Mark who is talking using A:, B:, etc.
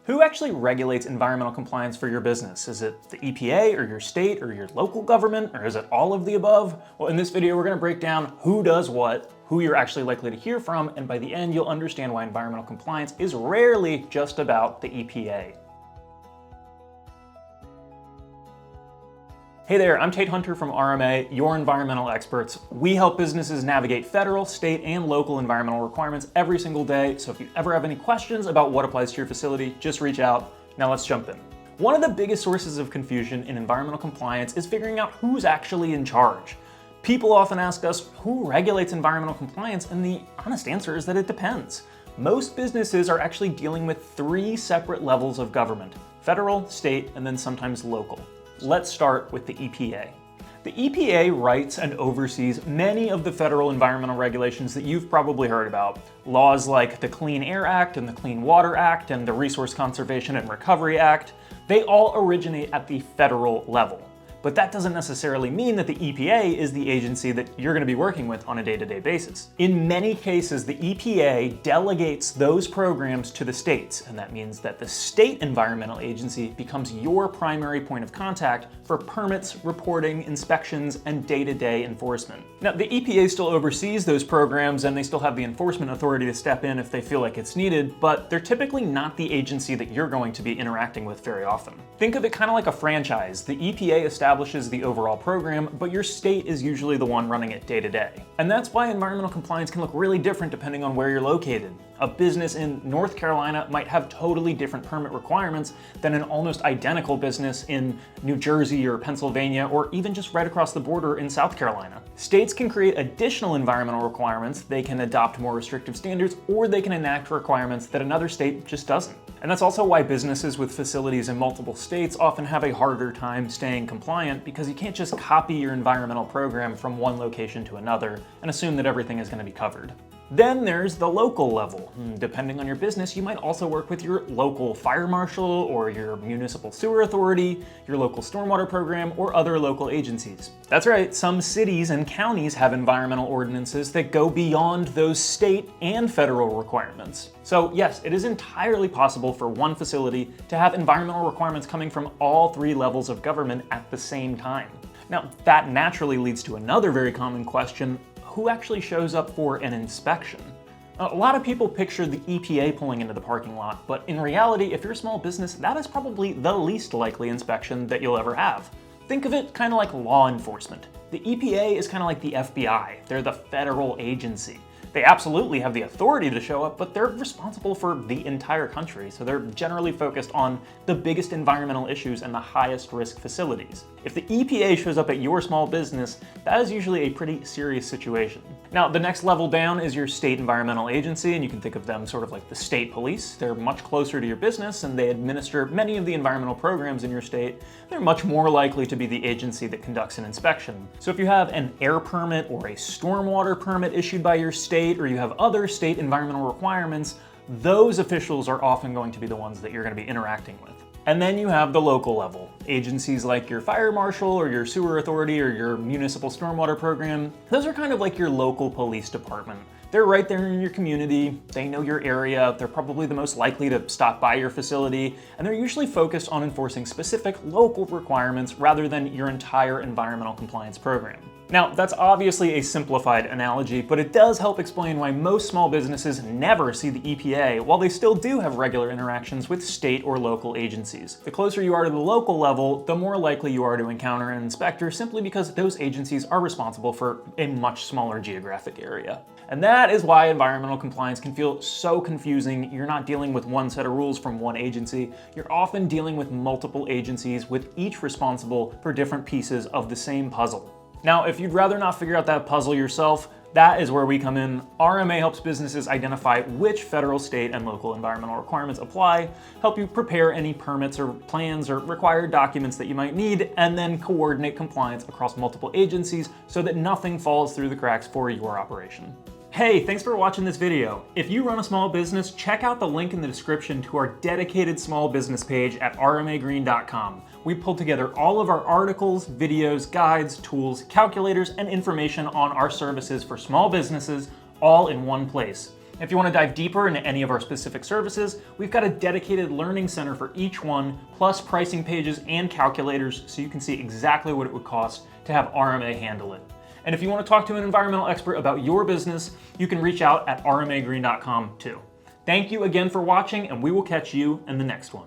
A: Who actually regulates environmental compliance for your business? Is it the EPA or your state or your local government, or is it all of the above? Well, in this video, we're gonna break down who does what, who you're actually likely to hear from, and by the end, you'll understand why environmental compliance is rarely just about the EPA. Hey there, I'm Tate Hunter from RMA, your environmental experts. We help businesses navigate federal, state, and local environmental requirements every single day. So if you ever have any questions about what applies to your facility, just reach out. Now let's jump in. One of the biggest sources of confusion in environmental compliance is figuring out who's actually in charge. People often ask us who regulates environmental compliance, and the honest answer is that it depends. Most businesses are actually dealing with 3 separate levels of government: federal, state, and then sometimes local. Let's start with the EPA. The EPA writes and oversees many of the federal environmental regulations that you've probably heard about. Laws like the Clean Air Act and the Clean Water Act and the Resource Conservation and Recovery Act, they all originate at the federal level. But that doesn't necessarily mean that the EPA is the agency that you're going to be working with on a day-to-day basis. In many cases, the EPA delegates those programs to the states, and that means that the state environmental agency becomes your primary point of contact for permits, reporting, inspections, and day-to-day enforcement. Now, the EPA still oversees those programs, and they still have the enforcement authority to step in if they feel like it's needed, but they're typically not the agency that you're going to be interacting with very often. Think of it kind of like a franchise. The EPA establishes the overall program, but your state is usually the one running it day to day. And that's why environmental compliance can look really different depending on where you're located. A business in North Carolina might have totally different permit requirements than an almost identical business in New Jersey or Pennsylvania, or even just right across the border in South Carolina. States can create additional environmental requirements, they can adopt more restrictive standards, or they can enact requirements that another state just doesn't. And that's also why businesses with facilities in multiple states often have a harder time staying compliant, because you can't just copy your environmental program from one location to another and assume that everything is going to be covered. Then there's the local level. Depending on your business, you might also work with your local fire marshal or your municipal sewer authority, your local stormwater program, or other local agencies. That's right, some cities and counties have environmental ordinances that go beyond those state and federal requirements. So yes, it is entirely possible for one facility to have environmental requirements coming from all 3 levels of government at the same time. Now, that naturally leads to another very common question: who actually shows up for an inspection? A lot of people picture the EPA pulling into the parking lot, but in reality, if you're a small business, that is probably the least likely inspection that you'll ever have. Think of it kind of like law enforcement. The EPA is kind of like the FBI. They're the federal agency. They absolutely have the authority to show up, but they're responsible for the entire country, so they're generally focused on the biggest environmental issues and the highest risk facilities. If the EPA shows up at your small business, that is usually a pretty serious situation. Now, the next level down is your state environmental agency, and you can think of them sort of like the state police. They're much closer to your business, and they administer many of the environmental programs in your state. They're much more likely to be the agency that conducts an inspection. So if you have an air permit or a stormwater permit issued by your state, or you have other state environmental requirements, those officials are often going to be the ones that you're going to be interacting with. And then you have the local level. Agencies like your fire marshal or your sewer authority or your municipal stormwater program, those are kind of like your local police department. They're right there in your community, they know your area, they're probably the most likely to stop by your facility, and they're usually focused on enforcing specific local requirements rather than your entire environmental compliance program. Now, that's obviously a simplified analogy, but it does help explain why most small businesses never see the EPA, while they still do have regular interactions with state or local agencies. The closer you are to the local level, the more likely you are to encounter an inspector, simply because those agencies are responsible for a much smaller geographic area. And that is why environmental compliance can feel so confusing. You're not dealing with one set of rules from one agency. You're often dealing with multiple agencies, with each responsible for different pieces of the same puzzle. Now, if you'd rather not figure out that puzzle yourself, that is where we come in. RMA helps businesses identify which federal, state, and local environmental requirements apply, help you prepare any permits or plans or required documents that you might need, and then coordinate compliance across multiple agencies so that nothing falls through the cracks for your operation. Hey, thanks for watching this video. If you run a small business, check out the link in the description to our dedicated small business page at rmagreen.com. We pulled together all of our articles, videos, guides, tools, calculators, and information on our services for small businesses all in one place. If you want to dive deeper into any of our specific services, we've got a dedicated learning center for each one, plus pricing pages and calculators so you can see exactly what it would cost to have RMA handle it. And if you want to talk to an environmental expert about your business, you can reach out at rmagreen.com too. Thank you again for watching, and we will catch you in the next one.